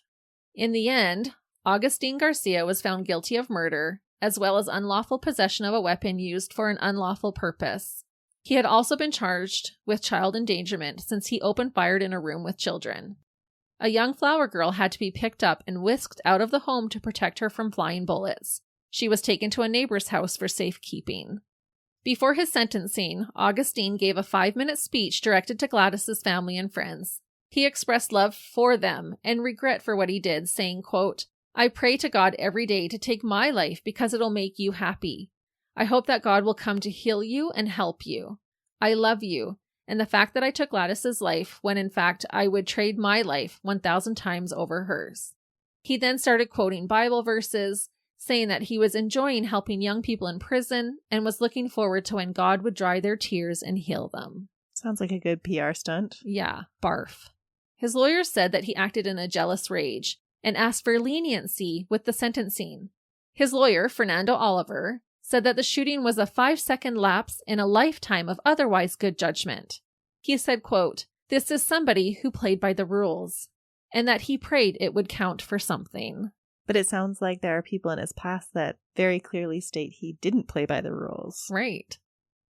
In the end, Agustin Garcia was found guilty of murder, as well as unlawful possession of a weapon used for an unlawful purpose. He had also been charged with child endangerment since he opened fire in a room with children. A young flower girl had to be picked up and whisked out of the home to protect her from flying bullets. She was taken to a neighbor's house for safekeeping. Before his sentencing, Augustine gave a 5-minute speech directed to Gladys's family and friends. He expressed love for them and regret for what he did, saying, quote, "I pray to God every day to take my life because it'll make you happy. I hope that God will come to heal you and help you. I love you. And the fact that I took Gladys's life when in fact I would trade my life 1,000 times over hers." He then started quoting Bible verses, saying that he was enjoying helping young people in prison and was looking forward to when God would dry their tears and heal them. Sounds like a good PR stunt. Yeah, barf. His lawyers said that he acted in a jealous rage and asked for leniency with the sentencing. His lawyer, Fernando Oliver, said that the shooting was a 5-second lapse in a lifetime of otherwise good judgment. He said, quote, "This is somebody who played by the rules," and that he prayed it would count for something. But it sounds like there are people in his past that very clearly state he didn't play by the rules. Right.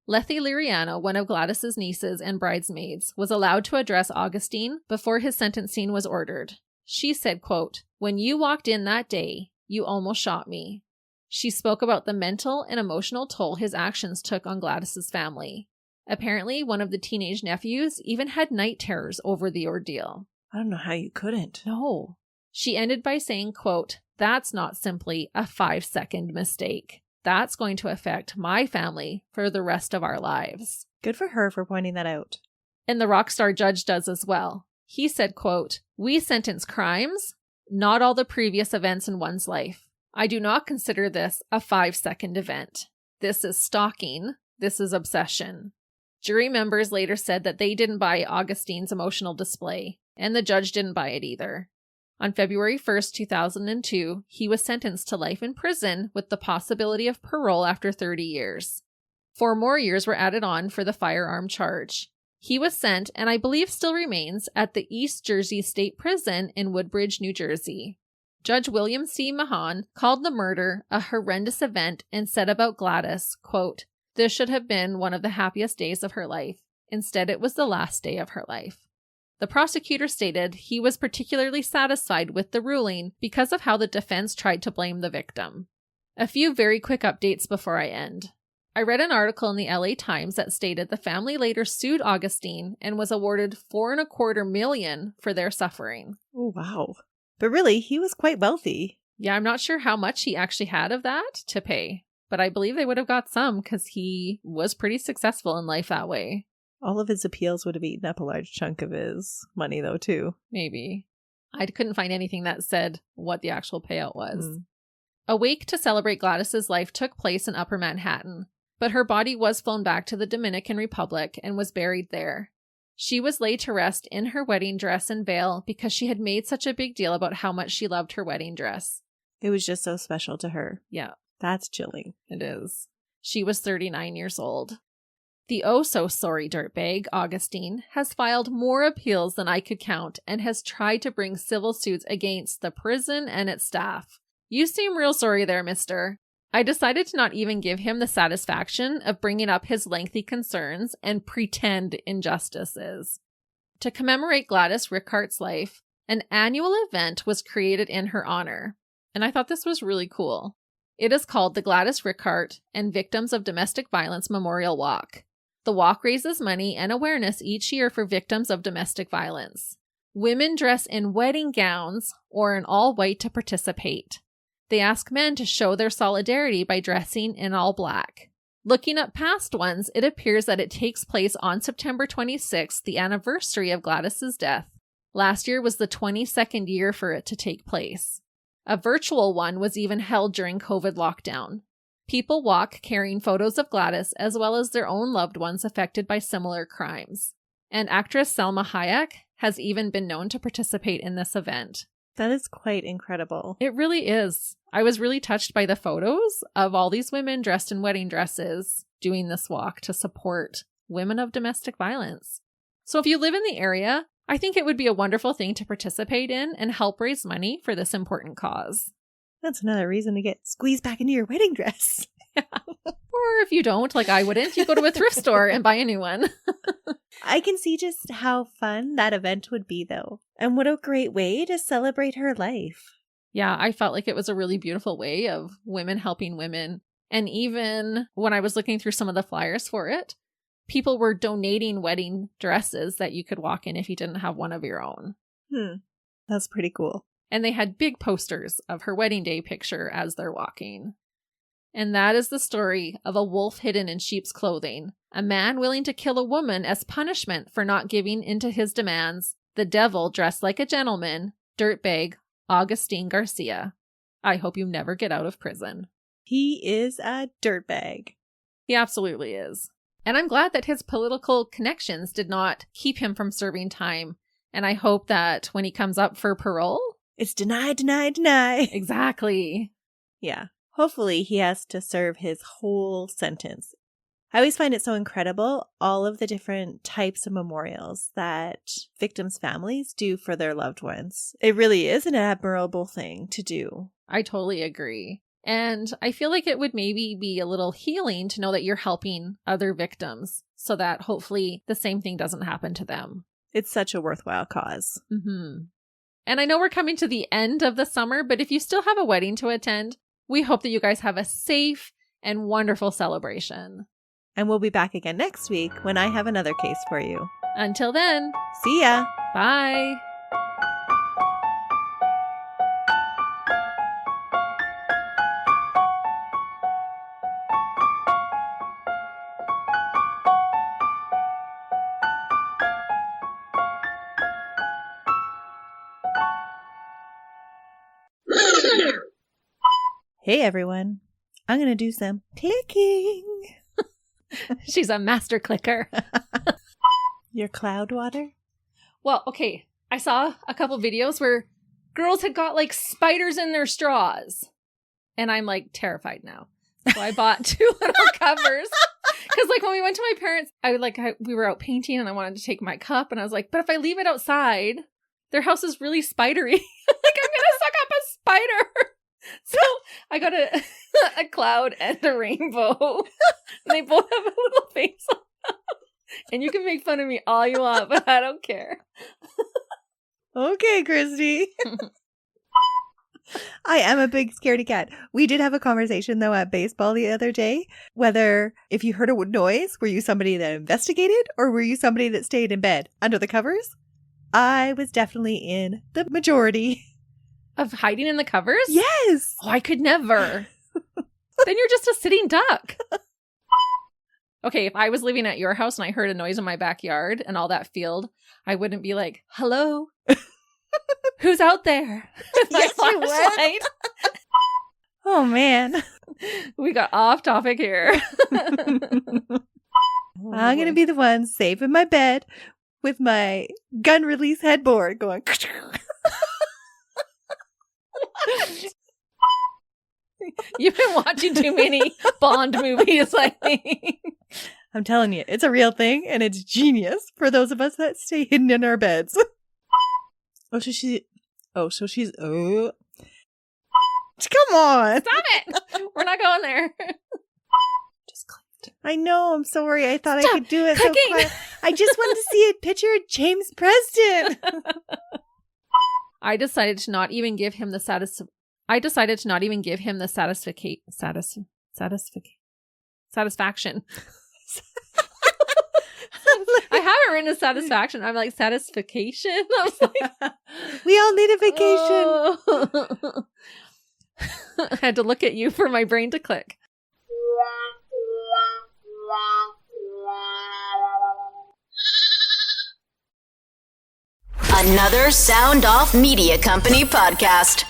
Lethe Liriano, one of Gladys's nieces and bridesmaids, was allowed to address Agustin before his sentencing was ordered. She said, quote, "When you walked in that day, you almost shot me." She spoke about the mental and emotional toll his actions took on Gladys's family. Apparently, one of the teenage nephews even had night terrors over the ordeal. I don't know how you couldn't. No. She ended by saying, quote, "That's not simply a 5-second mistake. That's going to affect my family for the rest of our lives." Good for her for pointing that out. And the rock star judge does as well. He said, quote, "We sentence crimes, not all the previous events in one's life. I do not consider this a 5-second event. This is stalking. This is obsession." Jury members later said that they didn't buy Augustin's emotional display, and the judge didn't buy it either. On February 1st, 2002, he was sentenced to life in prison with the possibility of parole after 30 years. 4 more years were added on for the firearm charge. He was sent, and I believe still remains, at the East Jersey State Prison in Woodbridge, New Jersey. Judge William C. Mahan called the murder a horrendous event and said about Gladys, quote, "This should have been one of the happiest days of her life. Instead, it was the last day of her life." The prosecutor stated he was particularly satisfied with the ruling because of how the defense tried to blame the victim. A few very quick updates before I end. I read an article in the LA Times that stated the family later sued Agustin and was awarded $4.25 million for their suffering. Oh, wow. But really, he was quite wealthy. Yeah, I'm not sure how much he actually had of that to pay, but I believe they would have got some because he was pretty successful in life that way. All of his appeals would have eaten up a large chunk of his money, though, too. Maybe. I couldn't find anything that said what the actual payout was. A wake to celebrate Gladys's life took place in Upper Manhattan, but her body was flown back to the Dominican Republic and was buried there. She was laid to rest in her wedding dress and veil because she had made such a big deal about how much she loved her wedding dress. It was just so special to her. Yeah. That's chilling. It is. She was 39 years old. The oh-so-sorry dirtbag, Agustin, has filed more appeals than I could count and has tried to bring civil suits against the prison and its staff. You seem real sorry there, mister. I decided to not even give him the satisfaction of bringing up his lengthy concerns and pretend injustices. To commemorate Gladys Ricart's life, an annual event was created in her honor, and I thought this was really cool. It is called the Gladys Ricart and Victims of Domestic Violence Memorial Walk. The walk raises money and awareness each year for victims of domestic violence. Women dress in wedding gowns or in all white to participate. They ask men to show their solidarity by dressing in all black. Looking up past ones, it appears that it takes place on September 26th, the anniversary of Gladys's death. Last year was the 22nd year for it to take place. A virtual one was even held during COVID lockdown. People walk carrying photos of Gladys as well as their own loved ones affected by similar crimes. And actress Salma Hayek has even been known to participate in this event. That is quite incredible. It really is. I was really touched by the photos of all these women dressed in wedding dresses doing this walk to support women of domestic violence. So if you live in the area, I think it would be a wonderful thing to participate in and help raise money for this important cause. That's another reason to get squeezed back into your wedding dress. Yeah. Or if you don't, like I wouldn't, you go to a thrift store and buy a new one. I can see just how fun that event would be, though. And what a great way to celebrate her life. Yeah, I felt like it was a really beautiful way of women helping women. And even when I was looking through some of the flyers for it, people were donating wedding dresses that you could walk in if you didn't have one of your own. That's pretty cool. And they had big posters of her wedding day picture as they're walking. And that is the story of a wolf hidden in sheep's clothing, a man willing to kill a woman as punishment for not giving into his demands, the devil dressed like a gentleman, dirtbag Agustin Garcia. I hope you never get out of prison. He is a dirtbag. He absolutely is. And I'm glad that his political connections did not keep him from serving time. And I hope that when he comes up for parole, it's deny, deny, deny. Exactly. Yeah. Hopefully he has to serve his whole sentence. I always find it so incredible, all of the different types of memorials that victims' families do for their loved ones. It really is an admirable thing to do. I totally agree. And I feel like it would maybe be a little healing to know that you're helping other victims so that hopefully the same thing doesn't happen to them. It's such a worthwhile cause. Mm-hmm. And I know we're coming to the end of the summer, but if you still have a wedding to attend, we hope that you guys have a safe and wonderful celebration. And we'll be back again next week when I have another case for you. Until then, see ya. Bye. Hey everyone, I'm going to do some clicking. She's a master clicker. Your cloud water? Well, okay. I saw a couple videos where girls had got like spiders in their straws. And I'm like terrified now. So I bought 2 little covers. Because like when we went to my parents, we were out painting and I wanted to take my cup. And I was like, but if I leave it outside, their house is really spidery. Like I'm going to suck up a spider. So I got a cloud and a rainbow. And they both have a little face on them. And you can make fun of me all you want, but I don't care. Okay, Christy. I am a big scaredy cat. We did have a conversation, though, at baseball the other day, whether if you heard a noise, were you somebody that investigated or were you somebody that stayed in bed under the covers? I was definitely in the majority. Of hiding in the covers? Yes. Oh, I could never. Then you're just a sitting duck. Okay, if I was living at your house and I heard a noise in my backyard and all that field, I wouldn't be like, hello? Who's out there? Yes, you would. Oh, man. We got off topic here. I'm going to be the one safe in my bed with my gun release headboard going... You've been watching too many Bond movies, I think. I'm telling you, it's a real thing and it's genius for those of us that stay hidden in our beds. Come on. Stop it. We're not going there. Just clicked. I know. I'm sorry. I thought I could do it clicking. so quick. I just wanted to see a picture of James Preston. I decided to not even give him the satisfaction. I haven't written a satisfaction. I'm like, satisfaction? I was like, we all need a vacation. Oh. I had to look at you for my brain to click. Another Sound Off Media Company podcast.